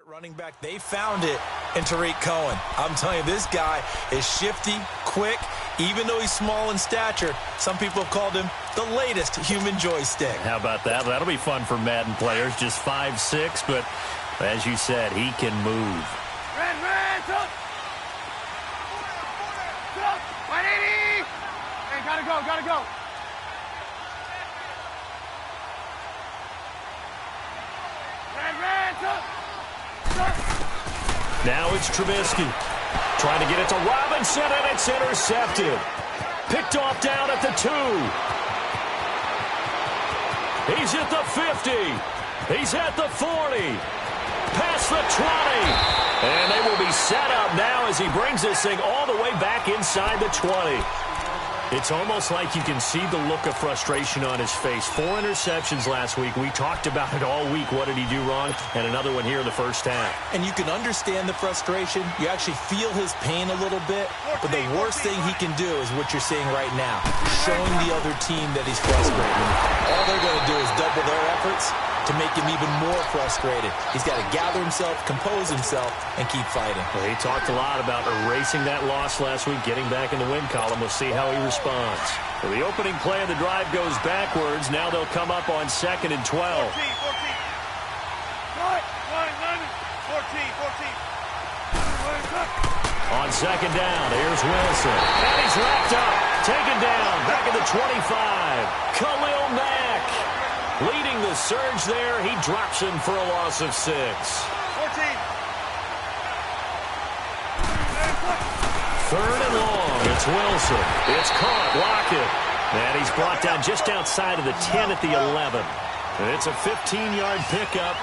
Running back, they found it in Tariq Cohen. I'm telling you, this guy is shifty, quick. Even though he's small in stature, some people have called him the latest human joystick. How about that? That'll be fun for Madden players. Just 5'6", but as you said, he can move. Red, up! 180! Hey, gotta go. Red, up! Now it's Trubisky trying to get it to Robinson, and it's intercepted. Picked off down at the 2. He's at the 50. He's at the 40. Past the 20. And they will be set up now as he brings this thing all the way back inside the 20. It's almost like you can see the look of frustration on his face. 4 interceptions last week. We talked about it all week. What did he do wrong? And another one here in the first half. And you can understand the frustration. You actually feel his pain a little bit. But the worst thing he can do is what you're seeing right now, showing the other team that he's frustrated. All they're going to do is double their efforts to make him even more frustrated. He's got to gather himself, compose himself, and keep fighting. Well, he talked a lot about erasing that loss last week, getting back in the win column. We'll see how he responds. Well, the opening play of the drive goes backwards. Now they'll come up on 2nd and 12. 14. On 2nd down, here's Wilson. And he's wrapped up. Taken down. Back at the 25. Khalil Mack leading the surge there. He drops him for a loss of 6. 14. Third and long. It's Wilson. It's caught. Lockett. And he's brought down just outside of the 10 at the 11. And it's a 15-yard pickup,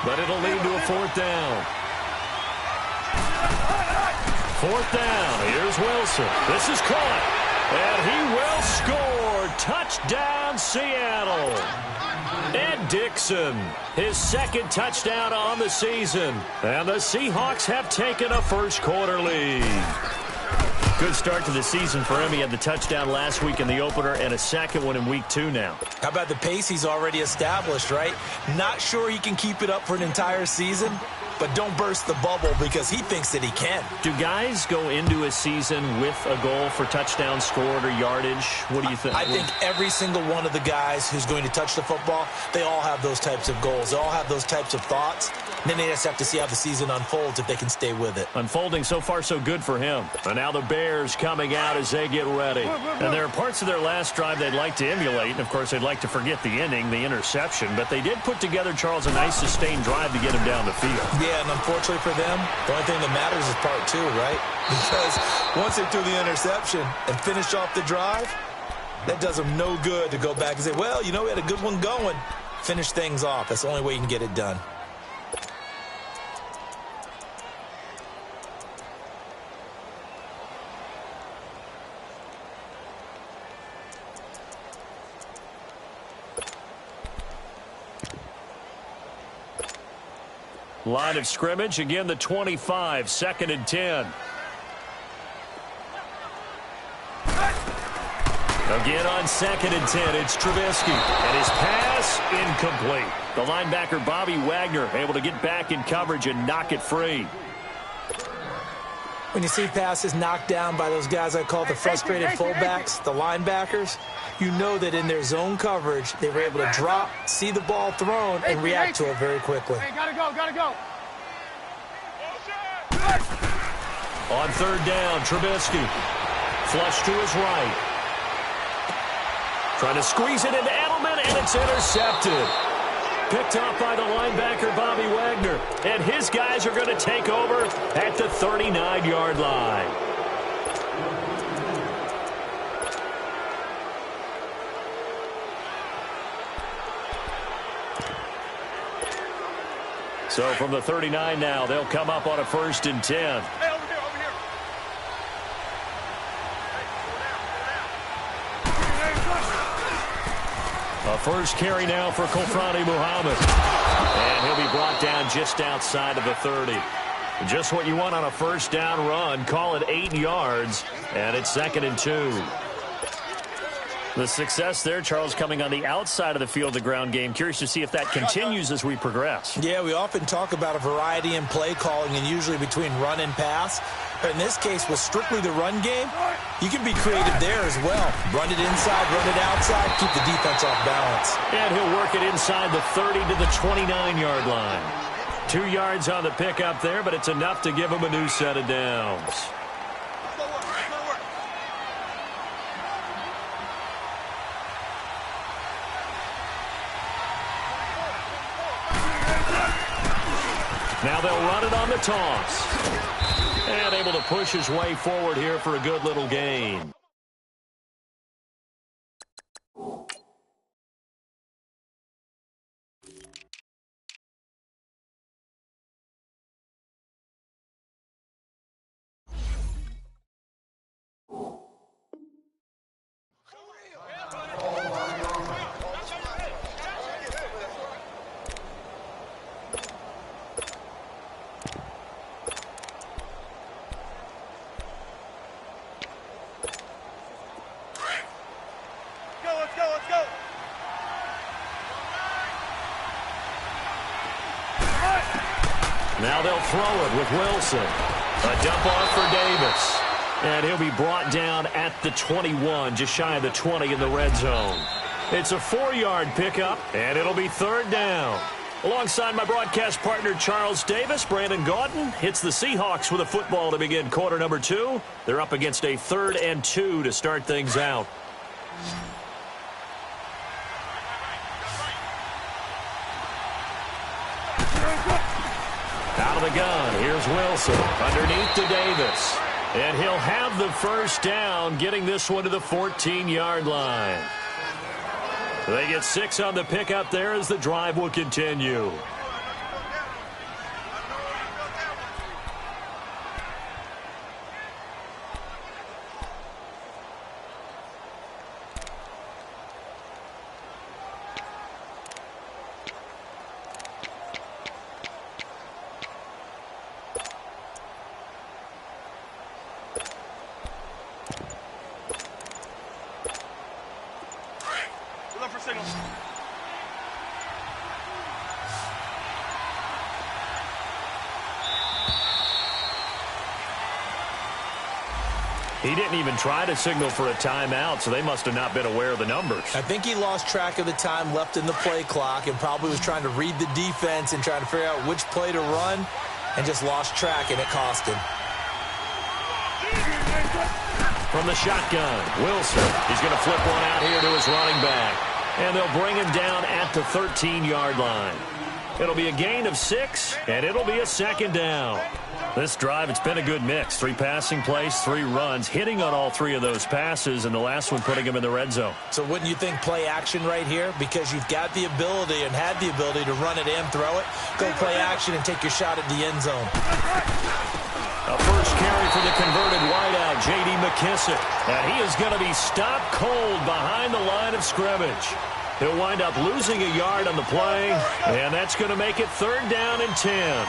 but it'll lead to a 4th down. 4th down. Here's Wilson. This is caught. And he will score. Touchdown, Seattle. Ed Dixon, his 2nd touchdown on the season. And the Seahawks have taken a first-quarter lead. Good start to the season for him. He had the touchdown last week in the opener and a 2nd one in week 2 now. How about the pace he's already established, right? Not sure he can keep it up for an entire season, but don't burst the bubble because he thinks that he can. Do guys go into a season with a goal for touchdowns scored or yardage? What do you think? I think every single one of the guys who's going to touch the football, they all have those types of goals. They all have those types of thoughts. And then they just have to see how the season unfolds if they can stay with it. Unfolding so far so good for him. And now the Bears coming out as they get ready. And there are parts of their last drive they'd like to emulate. And, of course, they'd like to forget the ending, the interception. But they did put together, Charles, a nice sustained drive to get him down the field. Yeah, and unfortunately for them, the only thing that matters is part 2, right? Because once they threw the interception and finished off the drive, that does them no good to go back and say, well, you know, we had a good one going. Finish things off. That's the only way you can get it done. Line of scrimmage, again the 25, 2nd and 10. Again on 2nd and 10, it's Trubisky. And his pass, incomplete. The linebacker, Bobby Wagner, able to get back in coverage and knock it free. When you see passes knocked down by those guys I call the frustrated fullbacks, the linebackers, you know that in their zone coverage, they were able to drop, see the ball thrown, and react to it very quickly. Hey, gotta go. On 3rd down, Trubisky. Flush to his right. Trying to squeeze it into Edelman, and it's intercepted. Picked off by the linebacker, Bobby Wagner. And his guys are going to take over at the 39-yard line. So from the 39 now, they'll come up on a 1st and 10. Hey, over here. A first carry now for Kofrani Muhammad. And he'll be brought down just outside of the 30. Just what you want on a 1st down run. Call it 8 yards. And it's 2nd and 2. The success there, Charles, coming on the outside of the field, the ground game. Curious to see if that continues as we progress. Yeah, we often talk about a variety in play calling and usually between run and pass. But in this case, with strictly the run game, you can be creative there as well. Run it inside, run it outside, keep the defense off balance. And he'll work it inside the 30 to the 29-yard line. 2 yards on the pickup there, but it's enough to give him a new set of downs. Now they'll run it on the toss. And able to push his way forward here for a good little gain. Now they'll throw it with Wilson. A dump off for Davis. And he'll be brought down at the 21, just shy of the 20 in the red zone. It's a 4-yard pickup, and it'll be 3rd down. Alongside my broadcast partner, Charles Davis, Brandon Gaudin hits the Seahawks with a football to begin quarter number 2. They're up against a 3rd and 2 to start things out. Out of the gun, here's Wilson, underneath to Davis. And he'll have the first down, getting this one to the 14-yard line. They get 6 on the pickup there as the drive will continue. He didn't even try to signal for a timeout, so they must have not been aware of the numbers. I think he lost track of the time left in the play clock and probably was trying to read the defense and trying to figure out which play to run and just lost track, and it cost him. From the shotgun, Wilson. He's going to flip one out here to his running back. And they'll bring him down at the 13-yard line. It'll be a gain of 6, and it'll be a 2nd down. This drive, it's been a good mix. 3 passing plays, 3 runs, hitting on all 3 of those passes, and the last one putting him in the red zone. So wouldn't you think play action right here? Because you've got the ability and had the ability to run it and throw it. Go play action and take your shot at the end zone. A first carry for the converted wideout, J.D. McKissick. And he is going to be stopped cold behind the line of scrimmage. He'll wind up losing a yard on the play, and that's going to make it 3rd down and 10.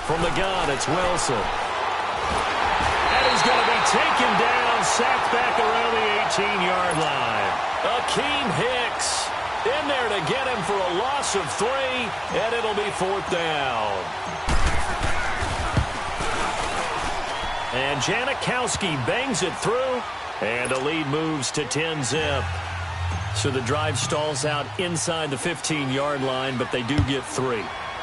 From the gun, it's Wilson. And he's going to be taken down, sacked back around the 18-yard line. Akeem Hicks in there to get him for a loss of 3, and it'll be 4th down. And Janikowski bangs it through, and the lead moves to 10-zip. So the drive stalls out inside the 15-yard line, but they do get 3.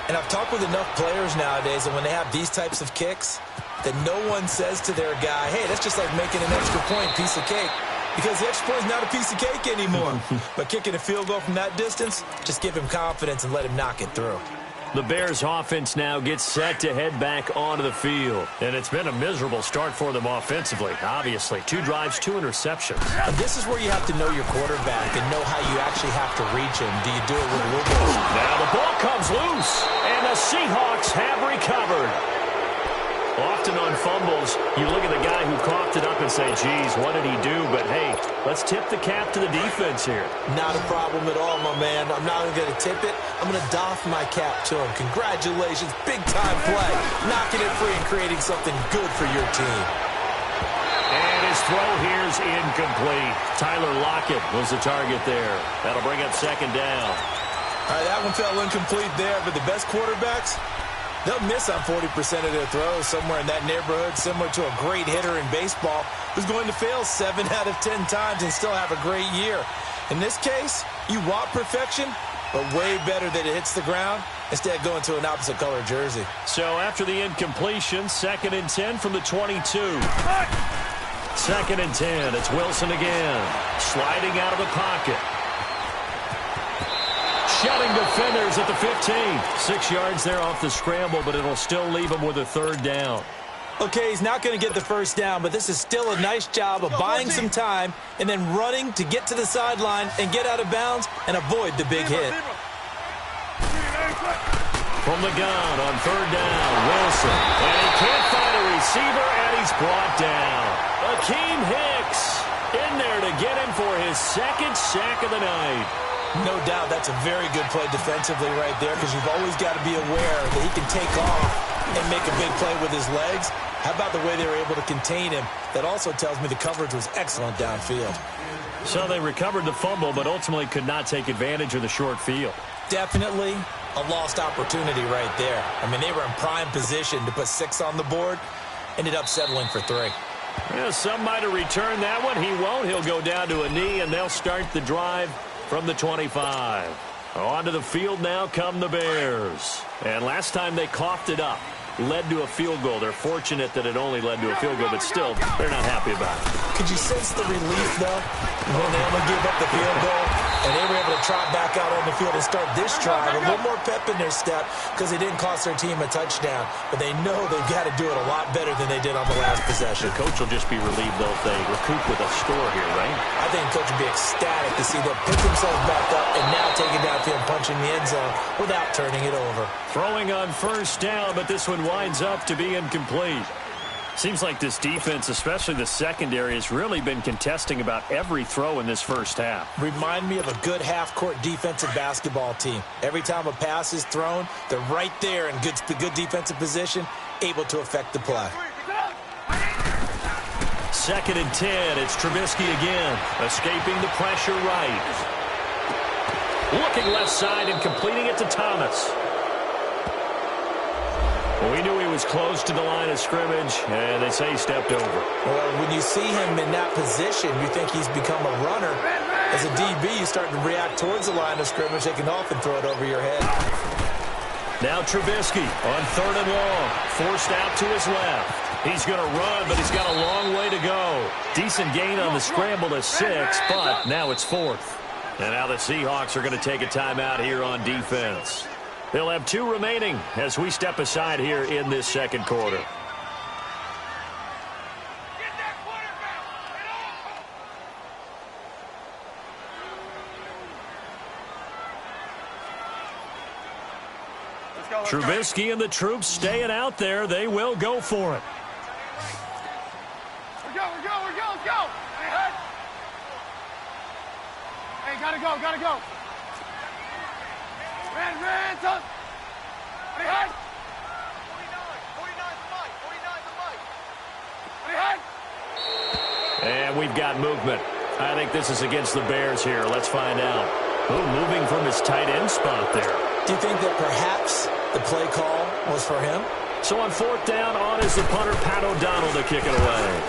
And I've talked with enough players nowadays that when they have these types of kicks, that no one says to their guy, hey, that's just like making an extra point, piece of cake. Because the extra point is not a piece of cake anymore. But kicking a field goal from that distance, just give him confidence and let him knock it through. The Bears offense now gets set to head back onto the field. And it's been a miserable start for them offensively, obviously. 2 drives, 2 interceptions. And this is where you have to know your quarterback and know how you actually have to reach him. Do you do it with a little bit? Now the ball comes loose, and the Seahawks have recovered. Often on fumbles, you look at the guy who coughed it up and say, geez, what did he do? But, hey, let's tip the cap to the defense here. Not a problem at all, my man. I'm not even going to tip it. I'm going to doff my cap to him. Congratulations. Big-time play. Knocking it free and creating something good for your team. And his throw here's incomplete. Tyler Lockett was the target there. That'll bring up second down. All right, that one fell incomplete there, but the best quarterbacks, they'll miss on 40% of their throws, somewhere in that neighborhood, similar to a great hitter in baseball who's going to fail 7 out of 10 times and still have a great year. In this case, you want perfection, but way better that it hits the ground instead of going to an opposite color jersey. So after the incompletion, 2nd and 10 from the 22. 2nd and 10, it's Wilson again, sliding out of the pocket. Shutting defenders at the 15. 6 yards there off the scramble, but it'll still leave him with a 3rd down. Okay, he's not going to get the first down, but this is still a nice job of buying some time and then running to get to the sideline and get out of bounds and avoid the big hit. From the gun on 3rd down, Wilson. And he can't find a receiver, and he's brought down. Akeem Hicks in there to get him for his 2nd sack of the night. No doubt that's a very good play defensively right there, because you've always got to be aware that he can take off and make a big play with his legs. How about the way they were able to contain him? That also tells me the coverage was excellent downfield. So they recovered the fumble, but ultimately could not take advantage of the short field. Definitely a lost opportunity right there. I mean, they were in prime position to put 6 on the board. Ended up settling for 3. Yeah, some might have returned that one. He won't. He'll go down to a knee, and they'll start the drive from the 25. Onto the field now come the Bears. And last time they coughed it up, led to a field goal. They're fortunate that it only led to a field goal, but still, they're not happy about it. Could you sense the relief, though, when they only gave up the field goal and they were able to trot back out on the field and start this drive? A little more pep in their step because they didn't cost their team a touchdown, but they know they've got to do it a lot better than they did on the last possession. The coach will just be relieved, though, if they recoup with a score here, right? I think the coach would be ecstatic to see them pick themselves back up and now take it downfield, punching the end zone without turning it over. Throwing on 1st down, but this one winds up to be incomplete. Seems like this defense, especially the secondary, has really been contesting about every throw in this first half. Remind me of a good half-court defensive basketball team. Every time a pass is thrown, they're right there in good defensive position, able to affect the play. 2nd and 10. It's Trubisky again, escaping the pressure right. Looking left side and completing it to Thomas. We knew he was close to the line of scrimmage, and they say he stepped over. Well, when you see him in that position, you think he's become a runner. As a DB, you start to react towards the line of scrimmage. They can often throw it over your head. Now Trubisky on 3rd and long, forced out to his left. He's going to run, but he's got a long way to go. Decent gain on the scramble to 6, but now it's 4th. And now the Seahawks are going to take a timeout here on defense. They'll have 2 remaining as we step aside here in this 2nd quarter. Trubisky and the troops staying out there. They will go for it. We're go. Let's go. Hey, gotta go. Ran, son. Hey, head. 49's the mic. And we've got movement. I think this is against the Bears here. Let's find out. Oh, moving from his tight end spot there. Do you think that perhaps the play call was for him? So on 4th down, on is the punter, Pat O'Donnell, to kick it away.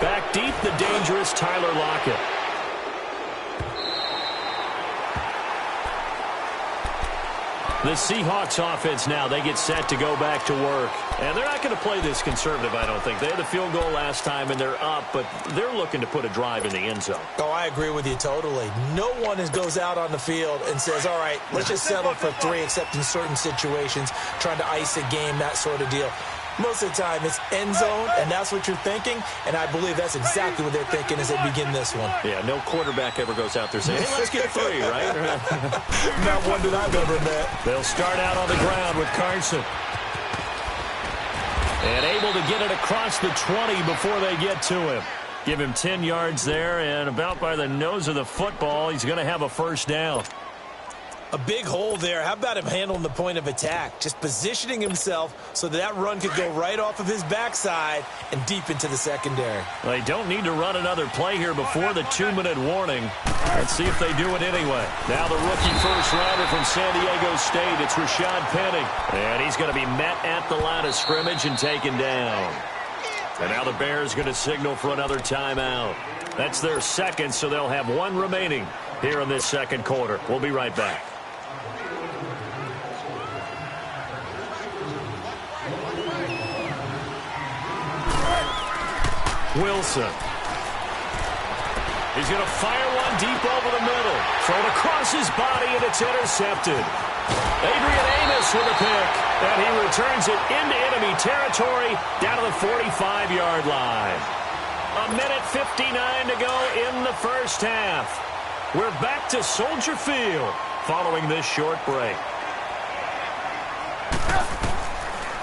Back deep, the dangerous Tyler Lockett. The Seahawks offense now, they get set to go back to work. And they're not going to play this conservative, I don't think. They had the field goal last time, and they're up, but they're looking to put a drive in the end zone. Oh, I agree with you totally. No one goes out on the field and says, all right, let's just settle for 3, except in certain situations, trying to ice a game, that sort of deal. Most of the time, it's end zone, and that's what you're thinking, and I believe that's exactly what they're thinking as they begin this one. Yeah, no quarterback ever goes out there saying, hey, let's get 3, right? Not one that I've ever met. They'll start out on the ground with Carson. And able to get it across the 20 before they get to him. Give him 10 yards there, and about by the nose of the football, he's going to have a first down. A big hole there. How about him handling the point of attack? Just positioning himself so that run could go right off of his backside and deep into the secondary. They don't need to run another play here before the 2-minute warning. Let's see if they do it anyway. Now the rookie first-rounder from San Diego State. It's Rashad Penny. And he's going to be met at the line of scrimmage and taken down. And now the Bears going to signal for another timeout. That's their second, so they'll have one remaining here in this second quarter. We'll be right back. Wilson. He's going to fire one deep over the middle. Thrown across his body, and it's intercepted. Adrian Amos with a pick, and he returns it into enemy territory down to the 45-yard line. 1:59 to go in the first half. We're back to Soldier Field following this short break.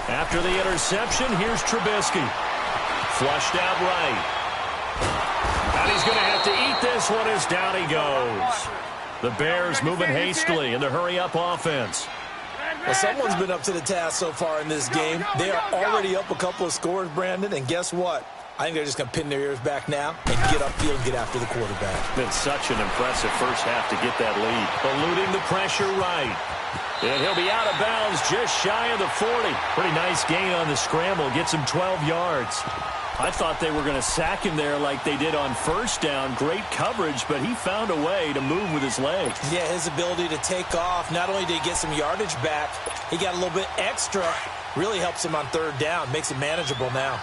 After the interception, here's Trubisky. Flushed out right. And he's going to have to eat this one as down he goes. The Bears moving hastily in the hurry-up offense. Well, someone's been up to the task so far in this game. They are already up a couple of scores, Brandon, and guess what? I think they're just going to pin their ears back now and get upfield and get after the quarterback. Been such an impressive first half to get that lead. Eluding the pressure right. And he'll be out of bounds just shy of the 40. Pretty nice gain on the scramble. Gets him 12 yards. I thought they were going to sack him there like they did on first down. Great coverage, but he found a way to move with his legs. Yeah, his ability to take off. Not only did he get some yardage back, he got a little bit extra. Really helps him on third down. Makes it manageable now.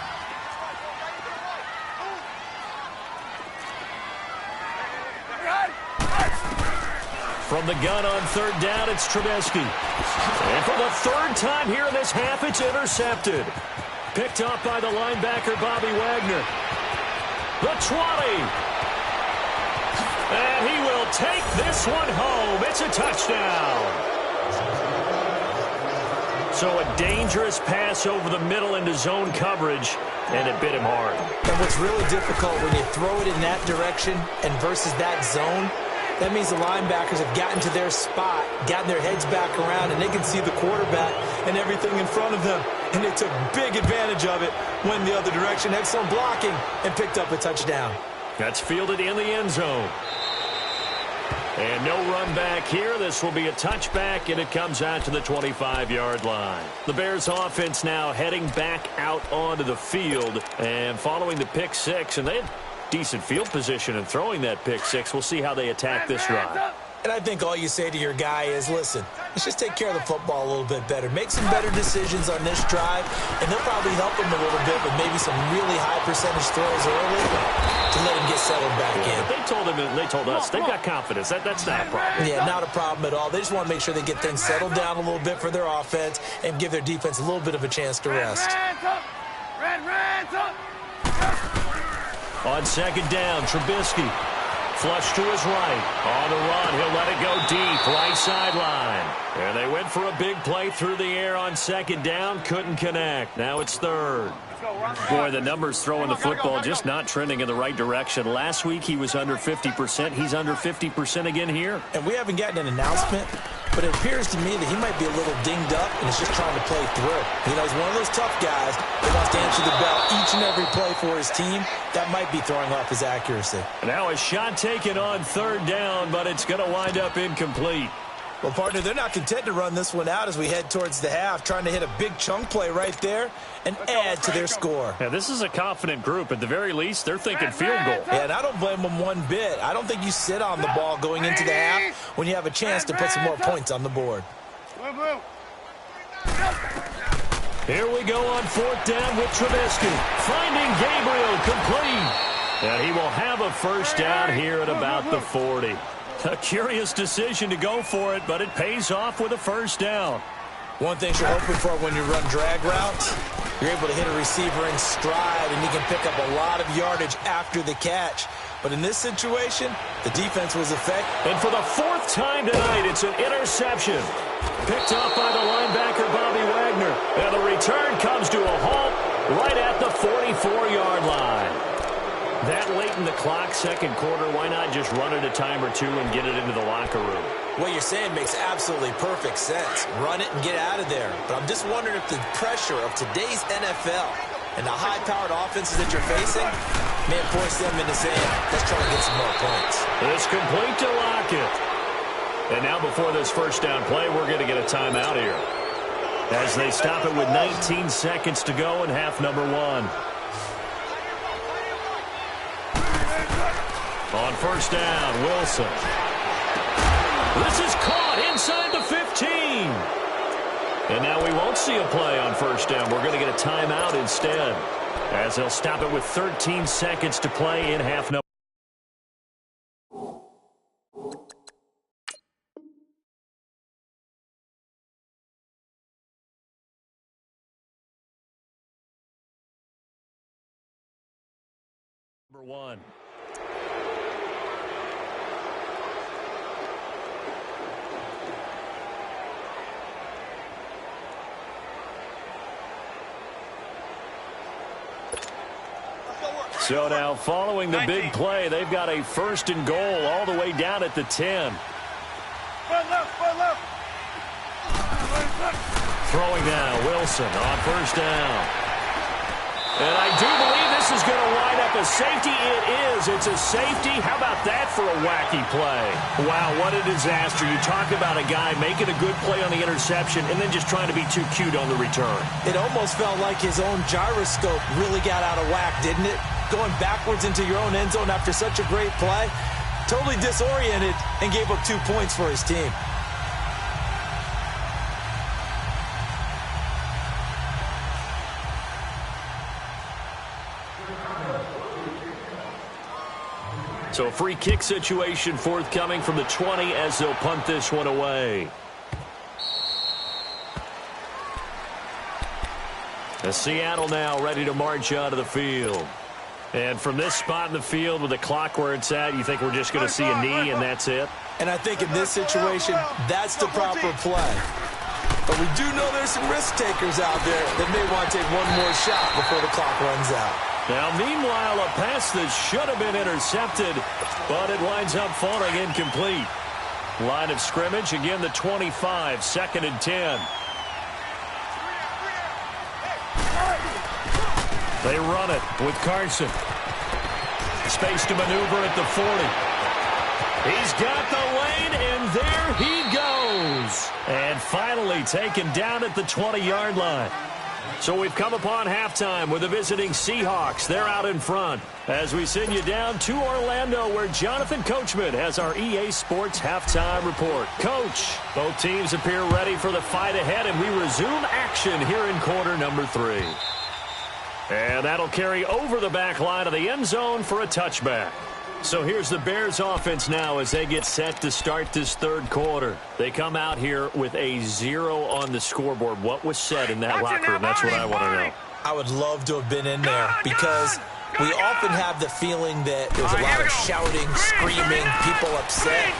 From the gun on third down, it's Trubisky. And for the third time here in this half, it's intercepted. Picked up by the linebacker, Bobby Wagner. The 20. And he will take this one home. It's a touchdown. So a dangerous pass over the middle into zone coverage, and it bit him hard. And what's really difficult when you throw it in that direction and versus that zone, that means the linebackers have gotten to their spot, gotten their heads back around, and they can see the quarterback and everything in front of them. And they took big advantage of it, went the other direction, excellent blocking, and picked up a touchdown. That's fielded in the end zone. And no run back here. This will be a touchback, and it comes out to the 25-yard line. The Bears offense now heading back out onto the field and following the pick six, and they had decent field position in throwing that pick six. We'll see how they attack this drive. And I think all you say to your guy is, listen, let's just take care of the football a little bit better. Make some better decisions on this drive, and they'll probably help him a little bit with maybe some really high percentage throws early to let him get settled back in. But they told us they've got confidence. That's not a problem. Yeah, not a problem at all. They just want to make sure they get things settled down a little bit for their offense and give their defense a little bit of a chance to rest. On second down, Trubisky. Flush to his right. On the run, he'll let it go deep, right sideline. And they went for a big play through the air on second down. Couldn't connect. Now it's third. Boy, the numbers throwing the football just not trending in the right direction. Last week he was under 50%. He's under 50% again here. And we haven't gotten an announcement, but it appears to me that he might be a little dinged up and is just trying to play through. You know, he's one of those tough guys that wants to answer the bell each and every play for his team. That might be throwing off his accuracy. Now a shot taken on third down, but it's going to wind up incomplete. Well, partner, they're not content to run this one out as we head towards the half, trying to hit a big chunk play right there and add to their score. Yeah, this is a confident group. At the very least, they're thinking field goal. Yeah, and I don't blame them one bit. I don't think you sit on the ball going into the half when you have a chance to put some more points on the board. Here we go on fourth down with Trubisky. Finding Gabriel complete. And he will have a first down here at about the 40. A curious decision to go for it, but it pays off with a first down. One thing you're hoping for when you run drag routes, you're able to hit a receiver in stride, and you can pick up a lot of yardage after the catch. But in this situation, the defense was effective. And for the fourth time tonight, it's an interception. Picked up by the linebacker, Bobby Wagner. And the return comes to a halt right at the 44-yard line. That late in the clock, second quarter, why not just run it a time or two and get it into the locker room? What you're saying makes absolutely perfect sense. Run it and get out of there. But I'm just wondering if the pressure of today's NFL and the high-powered offenses that you're facing may force them into saying, let's try to get some more points. It's complete to Lockett. And now before this first down play, we're going to get a timeout here, as they stop it with 19 seconds to go in half number one. On first down, Wilson. This is caught inside the 15. And now we won't see a play on first down. We're going to get a timeout instead, as they'll stop it with 13 seconds to play in half number. Number one. So now, following the big play, they've got a first and goal all the way down at the 10. Throwing now, Wilson on first down. And I do believe this is going to wind up a safety. It is. It's a safety. How about that for a wacky play? Wow, what a disaster. You talk about a guy making a good play on the interception and then just trying to be too cute on the return. It almost felt like his own gyroscope really got out of whack, didn't it? Going backwards into your own end zone after such a great play. Totally disoriented and gave up 2 points for his team. So a free kick situation forthcoming from the 20 as they'll punt this one away. As Seattle now ready to march out of the field. And from this spot in the field with the clock where it's at, you think we're just going to see a knee and that's it? And I think in this situation, that's the proper play. But we do know there's some risk takers out there that may want to take one more shot before the clock runs out. Now, meanwhile, a pass that should have been intercepted, but it winds up falling incomplete. Line of scrimmage, again, the 25, second and 10. They run it with Carson. Space to maneuver at the 40. He's got the lane, and there he goes. And finally taken down at the 20-yard line. So we've come upon halftime with the visiting Seahawks. They're out in front as we send you down to Orlando, where Jonathan Coachman has our EA Sports halftime report. Coach, both teams appear ready for the fight ahead, and we resume action here in quarter number 3. And that'll carry over the back line of the end zone for a touchback. So here's the Bears offense now as they get set to start this third quarter. They come out here with a 0 on the scoreboard. What was said in that locker room? That's what I want to know. I would love to have been in there because we often have the feeling that there's a lot of shouting, screaming, people upset.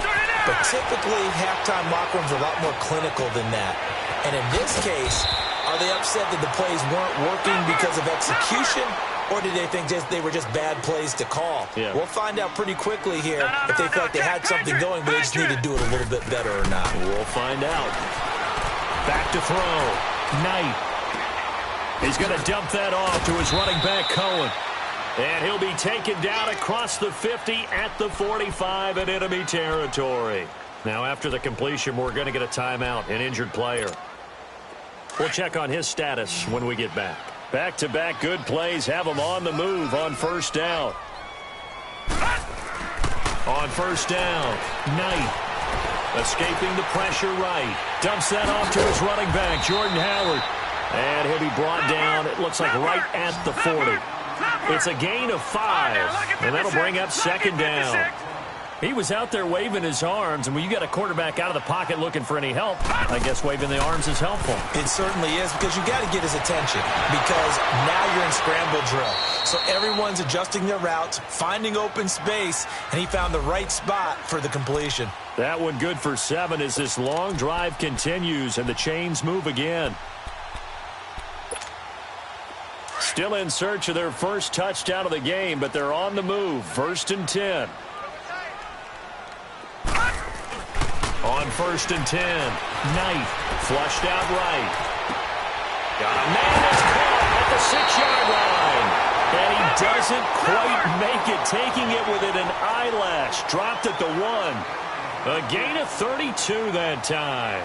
But typically, halftime locker rooms are a lot more clinical than that. And in this case, are they upset that the plays weren't working because of execution? Or did they think they were just bad plays to call? Yeah. We'll find out pretty quickly here if they felt like they had something going, but they just need to do it a little bit better or not. We'll find out. Back to throw. Knight. He's going to dump that off to his running back, Cohen. And he'll be taken down across the 50 at the 45 in enemy territory. Now, after the completion, we're going to get a timeout, an injured player. We'll check on his status when we get back. Back-to-back good plays have him on the move on first down. On first down, Knight escaping the pressure right. Dumps that off to his running back, Jordan Howard. And he'll be brought down, it looks like right at the 40. It's a gain of 5, and that'll bring up second down. He was out there waving his arms, and when you got a quarterback out of the pocket looking for any help, I guess waving the arms is helpful. It certainly is, because you got to get his attention, because now you're in scramble drill. So everyone's adjusting their routes, finding open space, and he found the right spot for the completion. That one good for 7 as this long drive continues, and the chains move again. Still in search of their first touchdown of the game, but they're on the move. 1st and 10. On 1st and 10, Knight flushed out right. Got a man that's caught at the 6-yard line. And he doesn't quite make it, taking it within an eyelash. Dropped at the 1. A gain of 32 that time.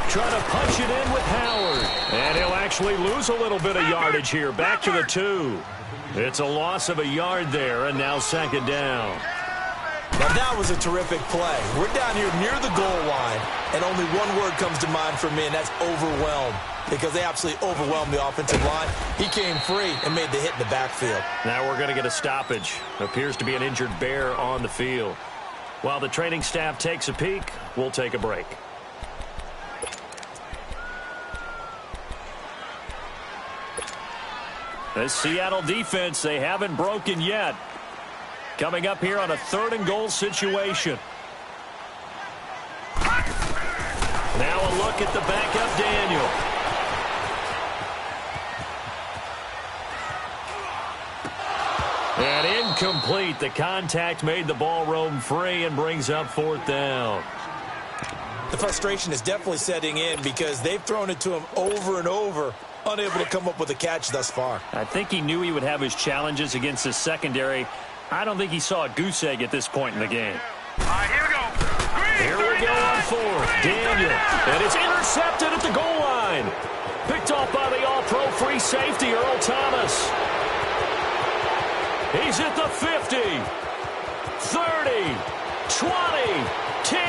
Trying to punch it in with Howard. And he'll actually lose a little bit of yardage here. Back to the 2. It's a loss of a yard there, and now 2nd down. Now that was a terrific play. We're down here near the goal line, and only one word comes to mind for me, and that's overwhelmed, because they absolutely overwhelmed the offensive line. He came free and made the hit in the backfield. Now we're going to get a stoppage. Appears to be an injured Bear on the field. While the training staff takes a peek, we'll take a break. This Seattle defense, they haven't broken yet. Coming up here on a 3rd and goal situation. Now a look at the backup Daniel. And incomplete. The contact made the ball roam free and brings up 4th down. The frustration is definitely setting in because they've thrown it to him over and over, unable to come up with a catch thus far. I think he knew he would have his challenges against his secondary. I don't think he saw a goose egg at this point in the game. All right, here we go. Here we go on 4th. Daniel. And it's intercepted at the goal line. Picked off by the all-pro free safety, Earl Thomas. He's at the 50, 30, 20, 10.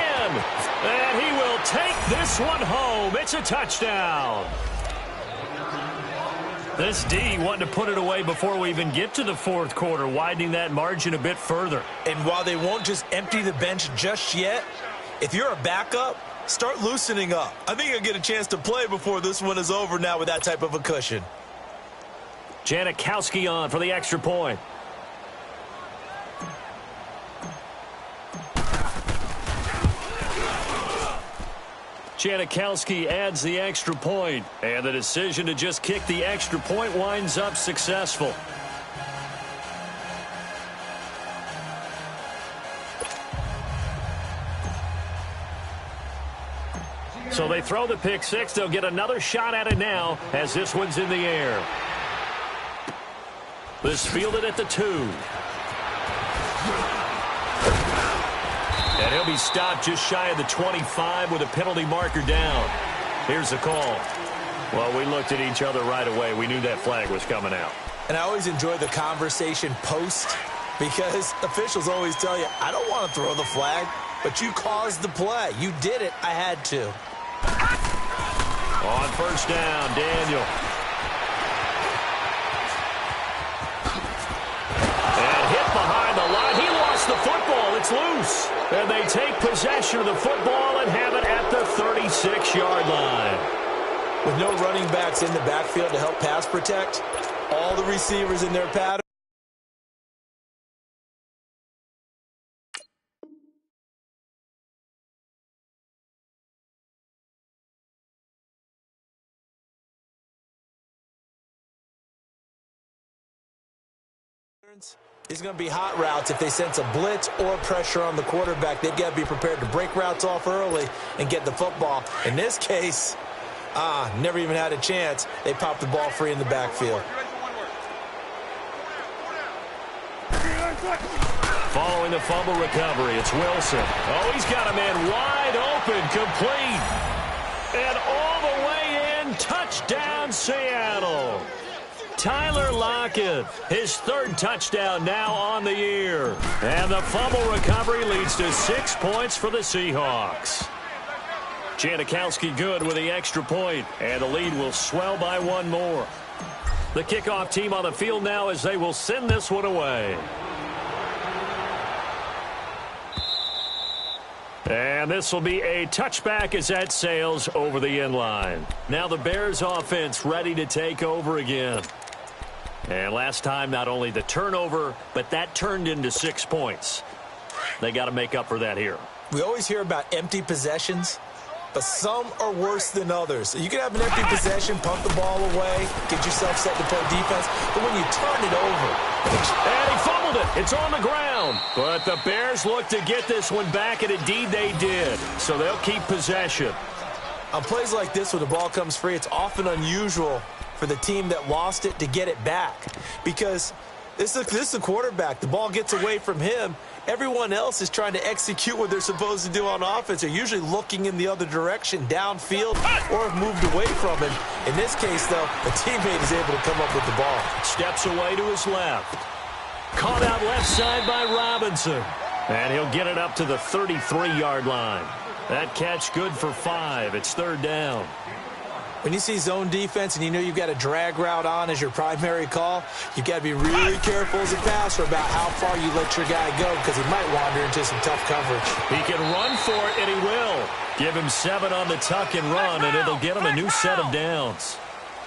And he will take this one home. It's a touchdown. This D wanted to put it away before we even get to the 4th quarter, widening that margin a bit further. And while they won't just empty the bench just yet, if you're a backup, start loosening up. I think you'll get a chance to play before this one is over now with that type of a cushion. Janikowski on for the extra point. Janikowski adds the extra point, and the decision to just kick the extra point winds up successful. So they throw the pick 6. They'll get another shot at it now as this one's in the air. This fielded at the 2. And he'll be stopped just shy of the 25 with a penalty marker down. Here's the call. Well, we looked at each other right away. We knew that flag was coming out. And I always enjoy the conversation post because officials always tell you, I don't want to throw the flag, but you caused the play. You did it. I had to. On 1st down, Daniel. And hit behind the line. He lost the football. It's loose. And they take possession of the football and have it at the 36-yard line. With no running backs in the backfield to help pass protect, all the receivers in their pattern. It's going to be hot routes. If they sense a blitz or pressure on the quarterback, they've got to be prepared to break routes off early and get the football. In this case, never even had a chance. They popped the ball free in the backfield. Following the fumble recovery, it's Wilson. Oh, he's got a man wide open, complete. And all the way in, touchdown Seattle. Tyler Lockett, his 3rd touchdown now on the year. And the fumble recovery leads to 6 points for the Seahawks. Janikowski good with the extra point, and the lead will swell by 1 more. The kickoff team on the field now as they will send this one away. And this will be a touchback as that sails over the end line. Now the Bears offense ready to take over again. And last time, not only the turnover, but that turned into 6 points. They got to make up for that here. We always hear about empty possessions, but some are worse than others. You can have an empty possession, punt the ball away, get yourself set to play defense, but when you turn it over. And he fumbled it. It's on the ground. But the Bears look to get this one back, and indeed they did. So they'll keep possession. On plays like this where the ball comes free, it's often unusual for the team that lost it to get it back. Because this is a quarterback. The ball gets away from him. Everyone else is trying to execute what they're supposed to do on offense. They're usually looking in the other direction, downfield, or have moved away from him. In this case, though, a teammate is able to come up with the ball. Steps away to his left. Caught out left side by Robinson. And he'll get it up to the 33-yard line. That catch good for 5. It's third down. When you see zone defense and you know you've got a drag route on as your primary call, you've got to be really careful as a passer about how far you let your guy go because he might wander into some tough coverage. He can run for it, and he will. Give him 7 on the tuck and run, and it'll get him a new set of downs.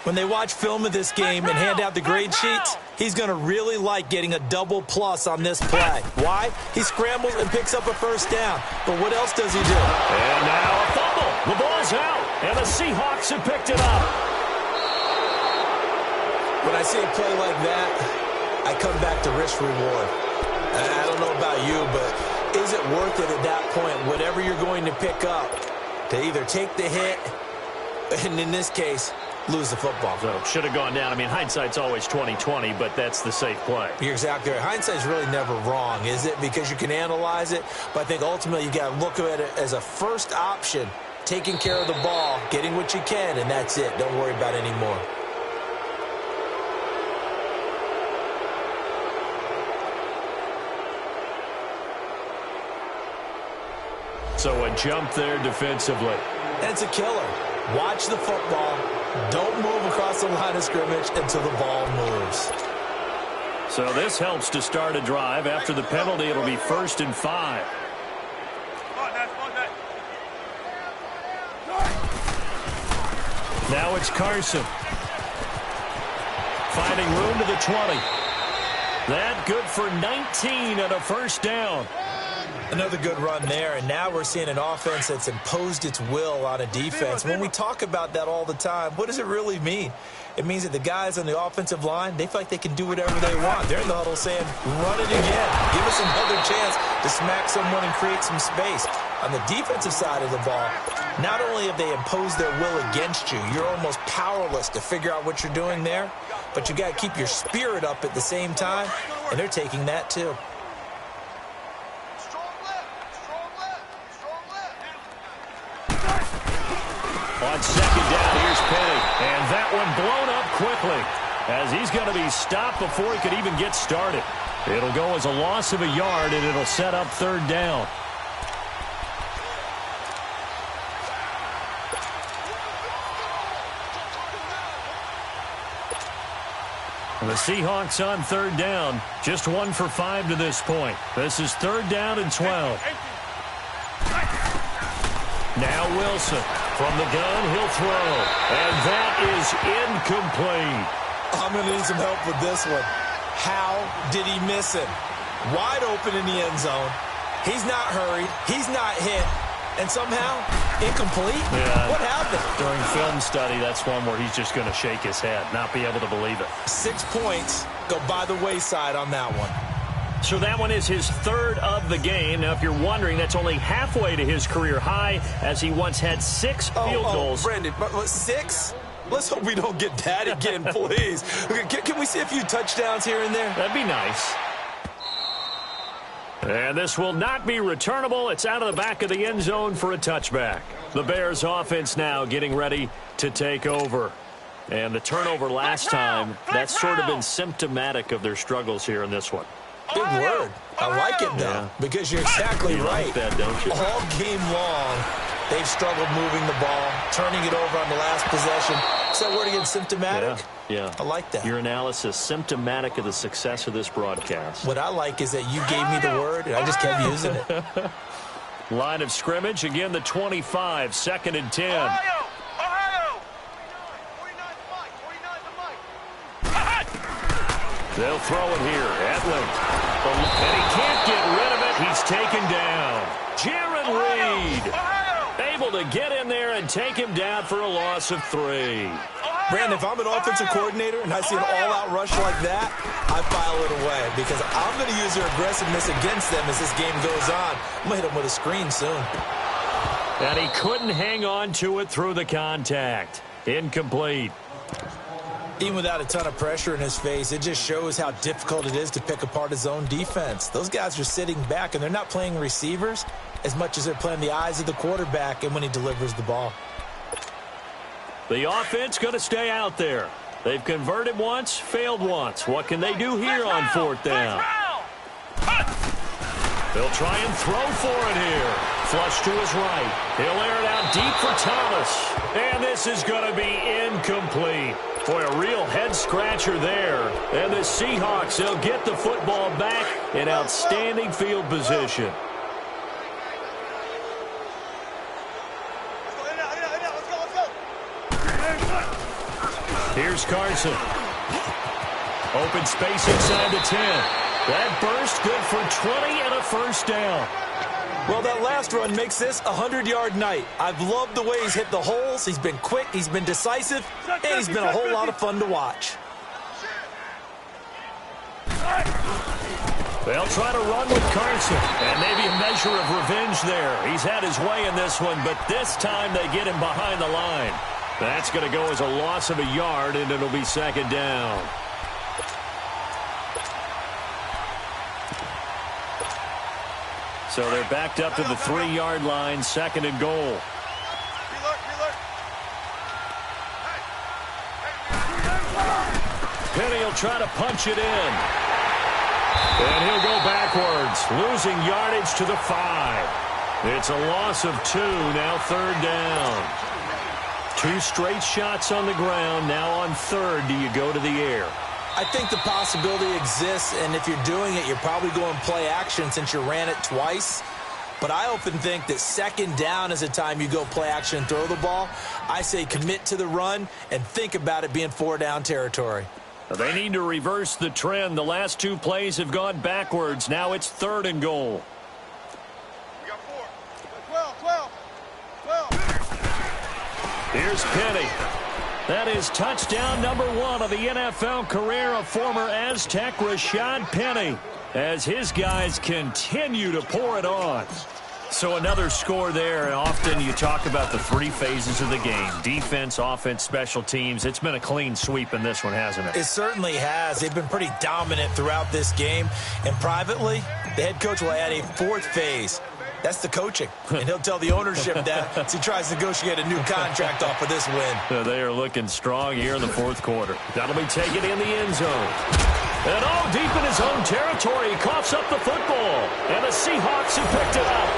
When they watch film of this game and hand out the grade sheets, he's going to really like getting a double plus on this play. Why? He scrambles and picks up a first down. But what else does he do? And now a fumble. The ball's out, and the Seahawks have picked it up. When I see a play like that, I come back to risk reward. I don't know about you, but is it worth it at that point, whatever you're going to pick up, to either take the hit, and in this case, lose the football? So should have gone down. I mean, hindsight's always 20/20, but that's the safe play. You're exactly right. Hindsight's really never wrong, is it? Because you can analyze it, but I think ultimately you got to look at it as a first option, taking care of the ball, getting what you can, and that's it. Don't worry about it anymore. So a jump there defensively. And it's a killer. Watch the football. Don't move across the line of scrimmage until the ball moves. So this helps to start a drive. After the penalty, it'll be 1st and 5. Now it's Carson. Finding room to the 20. That good for 19 and a first down. Another good run there, and now we're seeing an offense that's imposed its will on a defense. When we talk about that all the time, what does it really mean? It means that the guys on the offensive line, they feel like they can do whatever they want. They're in the huddle saying, run it again. Give us another chance to smack someone and create some space. On the defensive side of the ball, not only have they imposed their will against you, you're almost powerless to figure out what you're doing there, but you got to keep your spirit up at the same time, and they're taking that too. On second down, here's Penny. And that one blown up quickly as he's going to be stopped before he could even get started. It'll go as a loss of a yard, and it'll set up third down. The Seahawks on third down. Just 1 for 5 to this point. This is third down and 12. Now Wilson. From the gun, he'll throw. And that is incomplete. I'm going to need some help with this one. How did he miss it? Wide open in the end zone. He's not hurried. He's not hit. And somehow, incomplete? Yeah. What happened? During film study, that's one where he's just going to shake his head, not be able to believe it. 6 points go by the wayside on that one. So that one is his third of the game. Now, if you're wondering, that's only halfway to his career high, as he once had 6 field goals. Brendan, 6? Let's hope we don't get that again, please. Can we see a few touchdowns here and there? That'd be nice. And this will not be returnable. It's out of the back of the end zone for a touchback. The Bears offense now getting ready to take over. And the turnover last time, that's sort of been symptomatic of their struggles here in this one. Big word. I like it, though, because you're exactly right. Like that, don't you? All game long, they've struggled moving the ball, turning it over on the last possession. Is that word again, symptomatic? Yeah. I like that. Your analysis, symptomatic of the success of this broadcast. What I like is that you gave me the word, and I just kept using it. Line of scrimmage, again the 25, 2nd and 10. Ohio! 49 to Mike. They'll throw it here at length. And he can't get rid of it. He's taken down. Jaron Reed. Able to get in there and take him down for a loss of 3. Brandon, if I'm an offensive coordinator and I see an all-out rush like that, I file it away because I'm going to use their aggressiveness against them as this game goes on. I'm going to hit them with a screen soon. And he couldn't hang on to it through the contact. Incomplete. Even without a ton of pressure in his face, it just shows how difficult it is to pick apart his own defense. Those guys are sitting back, and they're not playing receivers as much as they're playing the eyes of the quarterback and when he delivers the ball. The offense going to stay out there. They've converted once, failed once. What can they do here on 4th down? They'll try and throw for it here. Flush to his right. He'll air it out deep for Thomas. And this is going to be incomplete. Boy, a real head-scratcher there. And the Seahawks, they'll get the football back in outstanding field position. Here's Carson. Open space inside the 10. That burst good for 20 and a first down. Well, that last run makes this a 100-yard night. I've loved the way he's hit the holes. He's been quick, he's been decisive, and he's been a whole lot of fun to watch. They'll try to run with Carson, and maybe a measure of revenge there. He's had his way in this one, but this time they get him behind the line. That's going to go as a loss of a yard, and it'll be 2nd down. So they're backed up to the 3-yard line, 2nd and goal. Penny will try to punch it in. And he'll go backwards, losing yardage to the 5. It's a loss of 2, now 3rd down. 2 straight shots on the ground. Now on 3rd, do you go to the air? I think the possibility exists, and if you're doing it, you're probably going play action since you ran it twice. But I often think that 2nd down is the time you go play action and throw the ball. I say commit to the run and think about it being 4-down territory. They need to reverse the trend. The last 2 plays have gone backwards. Now it's 3rd and goal. We got 4. 12. Here's Penny. That is touchdown number 1 of the NFL career of former Aztec Rashad Penny as his guys continue to pour it on. So another score there, and often you talk about the 3 phases of the game. Defense, offense, special teams. It's been a clean sweep in this one, hasn't it? It certainly has. They've been pretty dominant throughout this game. And privately, the head coach will add a 4th phase. That's the coaching. And he'll tell the ownership that as he tries to negotiate a new contract off of this win. They are looking strong here in the 4th quarter. That'll be taken in the end zone. And deep in his own territory, he coughs up the football. And the Seahawks have picked it up.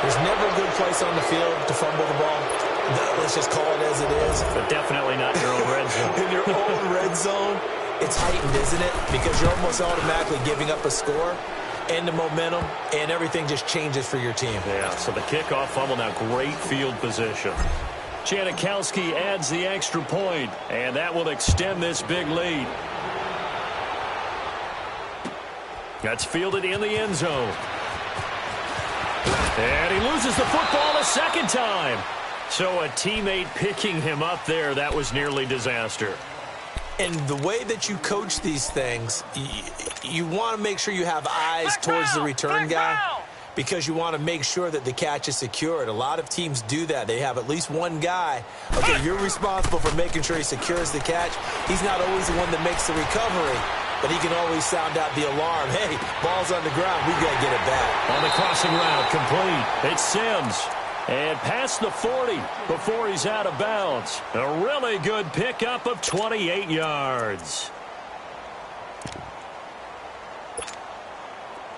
There's never a good place on the field to fumble the ball. Let's just call it as it is. But definitely not in your own red zone. In your own red zone, it's heightened, isn't it? Because you're almost automatically giving up a score and the momentum, and everything just changes for your team. Yeah, so the kickoff fumble, now great field position. Janikowski adds the extra point, and that will extend this big lead. That's fielded in the end zone. And he loses the football a 2nd time. So a teammate picking him up there, that was nearly disaster. And the way that you coach these things, you want to make sure you have eyes towards the return guy because you want to make sure that the catch is secured. A lot of teams do that. They have at least one guy. Okay, you're responsible for making sure he secures the catch. He's not always the one that makes the recovery, but he can always sound out the alarm. Hey, ball's on the ground. We got to get it back. On the crossing route, complete. It's Sims. And past the 40 before he's out of bounds. A really good pickup of 28 yards.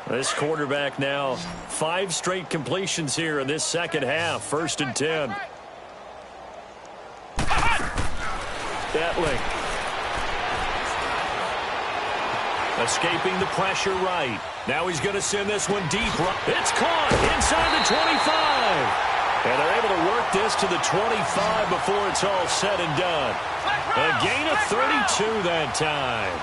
This quarterback now 5 straight completions here in this 2nd half. 1st and 10. Gatling. Escaping the pressure right. Now he's going to send this one deep. It's caught inside the 25. And they're able to work this to the 25 before it's all said and done. A gain of 32 that time.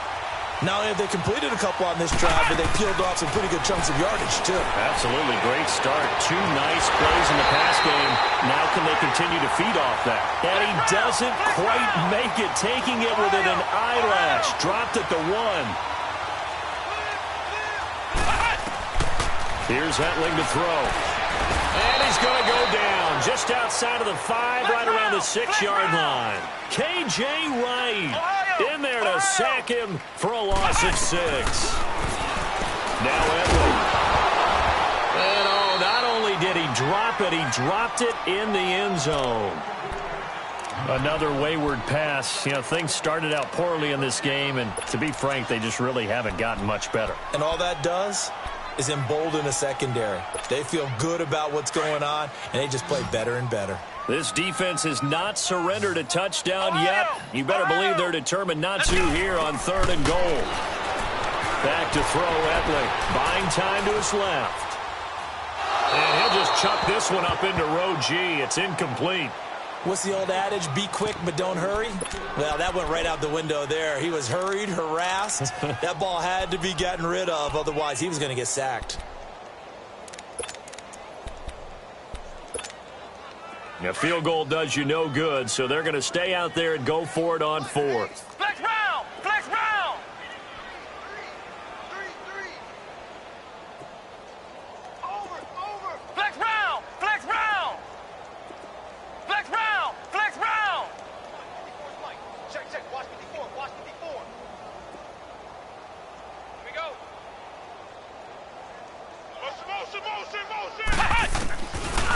Not only have they completed a couple on this drive, but they peeled off some pretty good chunks of yardage, too. Absolutely great start. 2 nice plays in the pass game. Now can they continue to feed off that? And he doesn't quite make it, taking it within an eyelash. Dropped at the 1. Here's Etling to throw. And he's going to go down just outside of the 5, right around the 6-yard line. K.J. Wright in there to sack him for a loss of 6. Now Etling. And oh, not only did he drop it, he dropped it in the end zone. Another wayward pass. You know, things started out poorly in this game, and to be frank, they just really haven't gotten much better. And all that does is embolden the secondary. They feel good about what's going on, and they just play better and better. This defense has not surrendered a touchdown yet. You better believe they're determined not to here on 3rd and goal. Back to throw Etling. Buying time to his left. And he'll just chuck this one up into row G. It's incomplete. What's the old adage? Be quick, but don't hurry? Well, that went right out the window there. He was hurried, harassed. That ball had to be gotten rid of. Otherwise, he was going to get sacked. A field goal does you no good, so they're going to stay out there and go for it on 4th. Flex round! Flex round! 3. Over! Flex round! Flex round! Flex round! Flex round! Check. Watch the D4. Watch the D4. Here we go. Motion!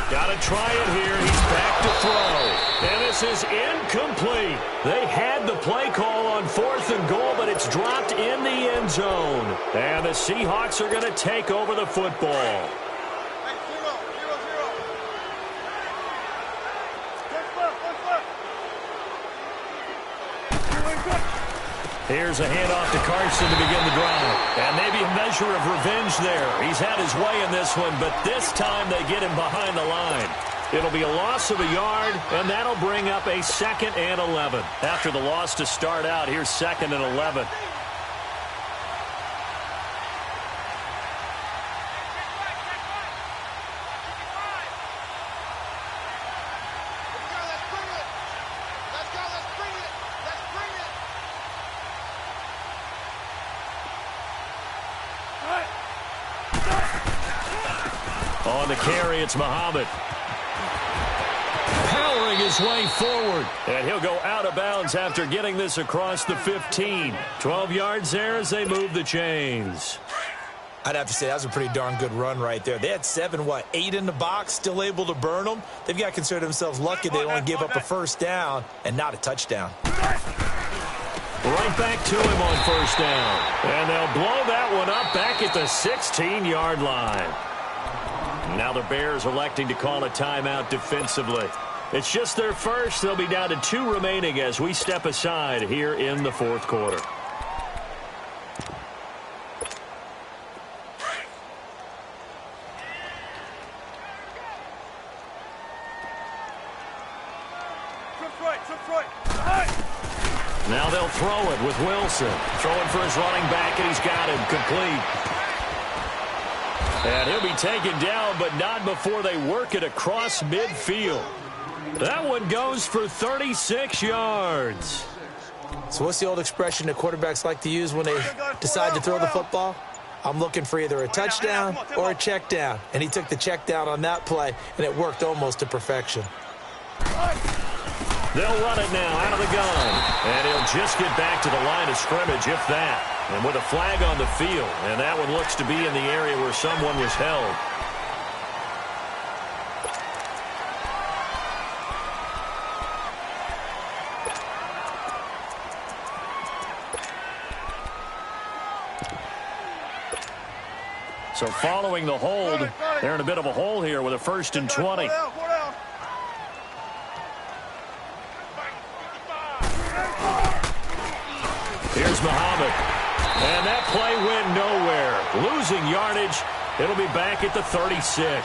Got to try it here. He's back to throw. And this is incomplete. They had the play call on 4th and goal, but it's dropped in the end zone. And the Seahawks are going to take over the football. Hey, 0. Here's a handoff to Carson to begin the drive. And maybe a measure of revenge there. He's had his way in this one, but this time they get him behind the line. It'll be a loss of a yard, and that'll bring up a 2nd and 11. After the loss to start out, here's 2nd and 11. On the carry, it's Muhammad. Powering his way forward. And he'll go out of bounds after getting this across the 15. 12 yards there as they move the chains. I'd have to say that was a pretty darn good run right there. They had 8 in the box, still able to burn them. They've got to consider themselves lucky they only gave up a 1st down and not a touchdown. Right back to him on 1st down. And they'll blow that one up back at the 16-yard line. Now the Bears electing to call a timeout defensively. It's just their first. They'll be down to 2 remaining as we step aside here in the 4th quarter. Now they'll throw it with Wilson. Throwing for his running back, and he's got him complete. And he'll be taken down, but not before they work it across midfield. That one goes for 36 yards. So what's the old expression that quarterbacks like to use when they decide to throw the football? I'm looking for either a touchdown or a check down. And he took the check down on that play, and it worked almost to perfection. They'll run it now out of the gun. And he'll just get back to the line of scrimmage, if that. And with a flag on the field. And that one looks to be in the area where someone was held. So following the hold, they're in a bit of a hole here with a 1st and 20. Here's Muhammad. And that play went nowhere. Losing yardage. It'll be back at the 36.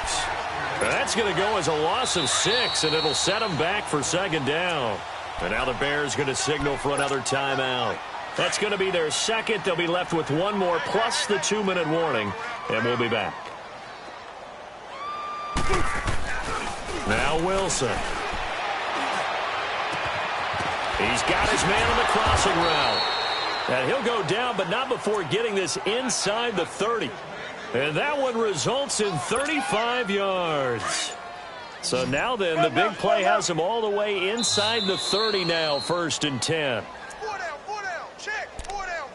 That's going to go as a loss of 6, and it'll set them back for 2nd down. And now the Bears going to signal for another timeout. That's going to be their second. They'll be left with one more plus the 2-minute warning, and we'll be back. Now Wilson. He's got his man on the crossing route. And he'll go down, but not before getting this inside the 30. And that one results in 35 yards. So now then, the big play has him all the way inside the 30 now, 1st and 10. Four down, check, four down.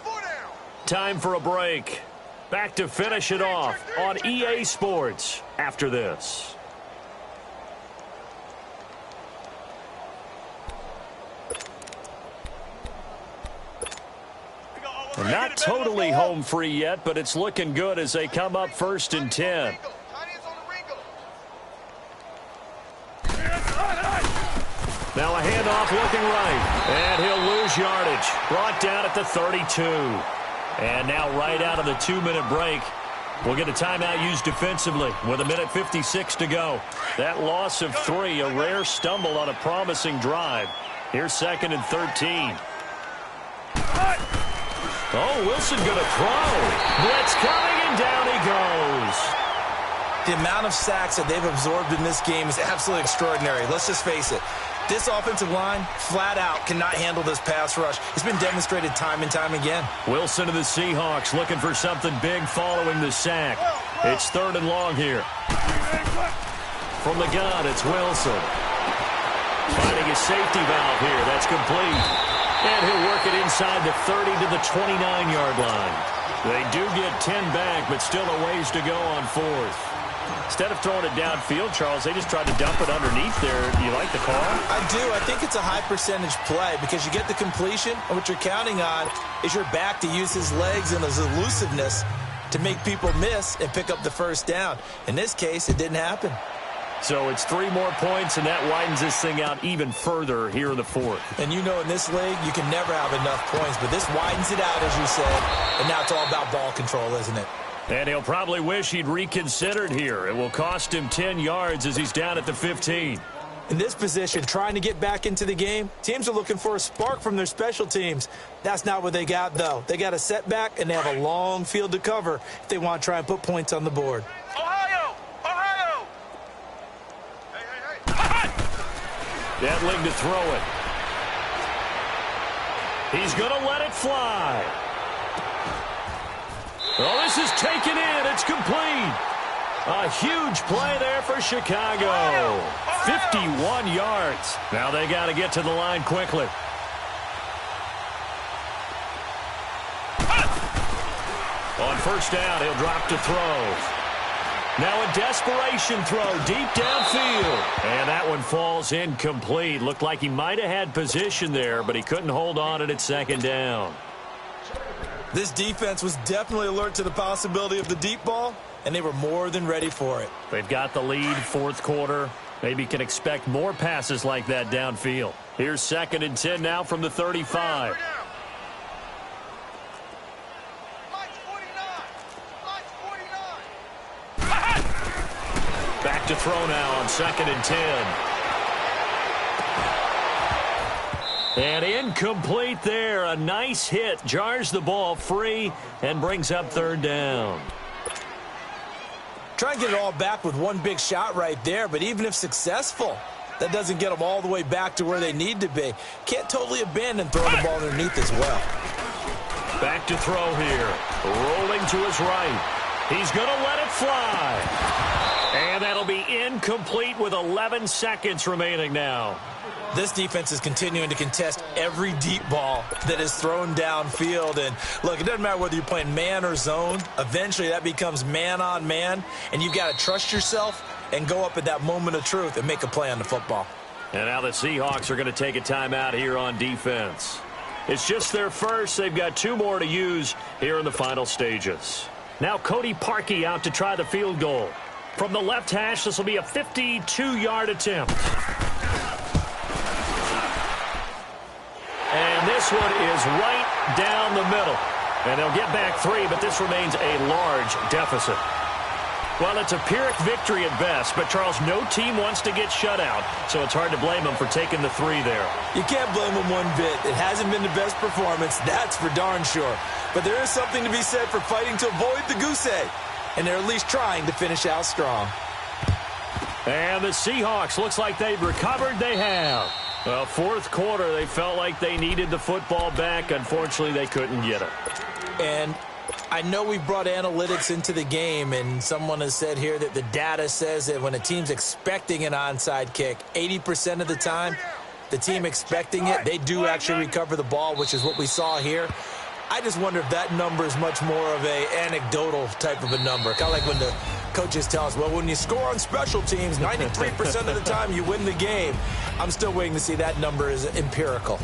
Time for a break. Back to finish it off on EA Sports after this. Not totally home free yet, but it's looking good as they come up 1st and 10. Now a handoff looking right, and he'll lose yardage. Brought down at the 32. And now right out of the 2-minute break, we'll get a timeout used defensively with 1:56 to go. That loss of 3, a rare stumble on a promising drive. Here's 2nd and 13. Oh, Wilson going to throw. Blitz coming, and down he goes. The amount of sacks that they've absorbed in this game is absolutely extraordinary. Let's just face it. This offensive line, flat out, cannot handle this pass rush. It's been demonstrated time and time again. Wilson of the Seahawks looking for something big following the sack. It's 3rd and long here. From the gun, it's Wilson. Finding a safety valve here. That's complete. And he'll work it inside the 30 to the 29-yard line. They do get 10 back, but still a ways to go on 4th. Instead of throwing it downfield, Charles, they just tried to dump it underneath there. Do you like the call? I do. I think it's a high-percentage play because you get the completion, and what you're counting on is your back to use his legs and his elusiveness to make people miss and pick up the 1st down. In this case, it didn't happen. So it's 3 more points, and that widens this thing out even further here in the 4th. And you know in this league, you can never have enough points, but this widens it out, as you said, and now it's all about ball control, isn't it? And he'll probably wish he'd reconsidered here. It will cost him 10 yards as he's down at the 15. In this position, trying to get back into the game, teams are looking for a spark from their special teams. That's not what they got, though. They got a setback, and they have a long field to cover if they want to try and put points on the board. Ohio! Hey! Deadling to throw it. He's going to let it fly. Oh, this is taken in. It's complete. A huge play there for Chicago. 51 yards. Now they got to get to the line quickly. On 1st down, he'll drop to throw. Now a desperation throw deep downfield. And that one falls incomplete. Looked like he might have had position there, but he couldn't hold on at 2nd down. This defense was definitely alert to the possibility of the deep ball, and they were more than ready for it. They've got the lead, 4th quarter. Maybe can expect more passes like that downfield. Here's 2nd and 10 now from the 35. Back to throw now on 2nd and 10. And incomplete there. A nice hit. Jars the ball free and brings up 3rd down. Try and get it all back with one big shot right there, but even if successful, that doesn't get them all the way back to where they need to be. Can't totally abandon throwing the ball underneath as well. Back to throw here. Rolling to his right. He's going to let it fly. And that'll be incomplete with 11 seconds remaining now. This defense is continuing to contest every deep ball that is thrown downfield. And, look, it doesn't matter whether you're playing man or zone. Eventually, that becomes man-on-man, and you've got to trust yourself and go up at that moment of truth and make a play on the football. And now the Seahawks are going to take a timeout here on defense. It's just their first. They've got 2 more to use here in the final stages. Now Cody Parkey out to try the field goal. From the left hash, this will be a 52-yard attempt. And this one is right down the middle. And they'll get back 3, but this remains a large deficit. Well, it's a Pyrrhic victory at best, but, Charles, no team wants to get shut out, so it's hard to blame them for taking the 3 there. You can't blame them one bit. It hasn't been the best performance, that's for darn sure. But there is something to be said for fighting to avoid the goose egg, and they're at least trying to finish out strong. And the Seahawks, looks like they've recovered. They have. Well, fourth quarter, they felt like they needed the football back. Unfortunately, they couldn't get it. And I know we brought analytics into the game, and someone has said here that the data says that when a team's expecting an onside kick, 80% of the time, the team expecting it, they do actually recover the ball, which is what we saw here. I just wonder if that number is much more of a anecdotal type of a number. Kind of like when the coaches tell us, well, when you score on special teams, 93% of the time you win the game. I'm still waiting to see that number is empirical.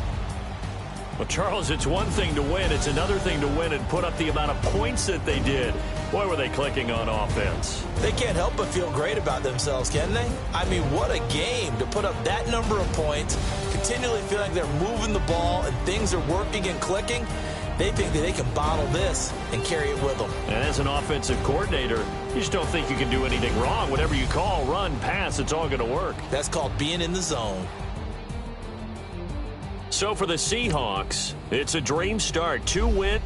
Well, Charles, it's one thing to win. It's another thing to win and put up the amount of points that they did. Boy, were they clicking on offense. They can't help but feel great about themselves, can they? I mean, what a game to put up that number of points, continually feel like they're moving the ball and things are working and clicking. They think that they can bottle this and carry it with them. And as an offensive coordinator, you just don't think you can do anything wrong. Whatever you call, run, pass, it's all going to work. That's called being in the zone. So for the Seahawks, it's a dream start. 2 wins.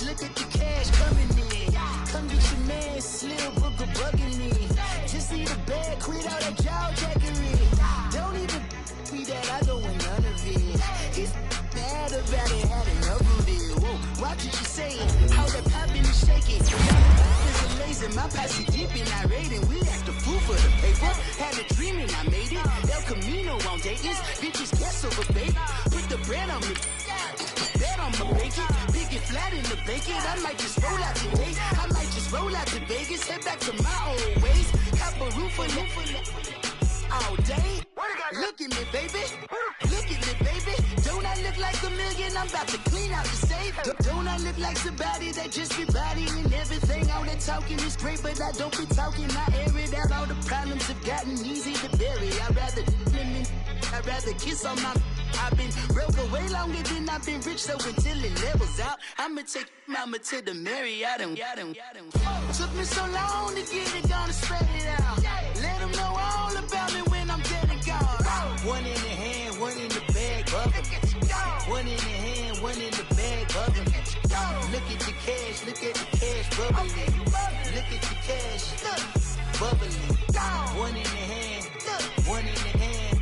Look at the cash coming in. Come get your man, Slim Booker bugging me. Just see the bag, quit all that jaw jackery. Don't even me that I don't want none of it. It's bad about it, had enough of it. Whoa, watch what you saying, how that poppin' and shaking. Is amazing, my posse deep and I raiding. We act a fool for the paper. Had a dream and I made it. El Camino on Dayton's, bitches guess over baby. Put the bread on me. Bet I'ma make it. Big it flat in the bacon. I might just roll out today. I might just roll out to Vegas. Head back to my old ways. Have a roof all day. Look at me, baby. Look at me, baby. Don't I look like a million? I'm about to clean out the safe. Don't I look like somebody that just be bodying everything? All that talking is great, but I don't be talking. I air it out. All the problems have gotten easy to bury. I'd rather kiss on my. I've been broke way longer than I've been rich, so until it levels out, I'ma take mama to the Marriott and took me so long to get it, gonna spread it out. Let them know all about me when I'm dead and gone. One in the hand, one in the bag, bubbling. One in the hand, one in the bag, bubbling. Look at the cash, bubbling. Look at the cash, bubbling. One in the hand, one in the hand,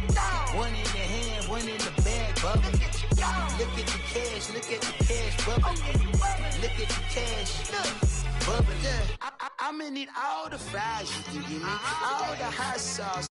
one in the hand, one in the bag, bubbling. Look at the cash, bubbling. Look at the cash, bubbling. I'm gonna need all the fries you can give me, all the hot sauce.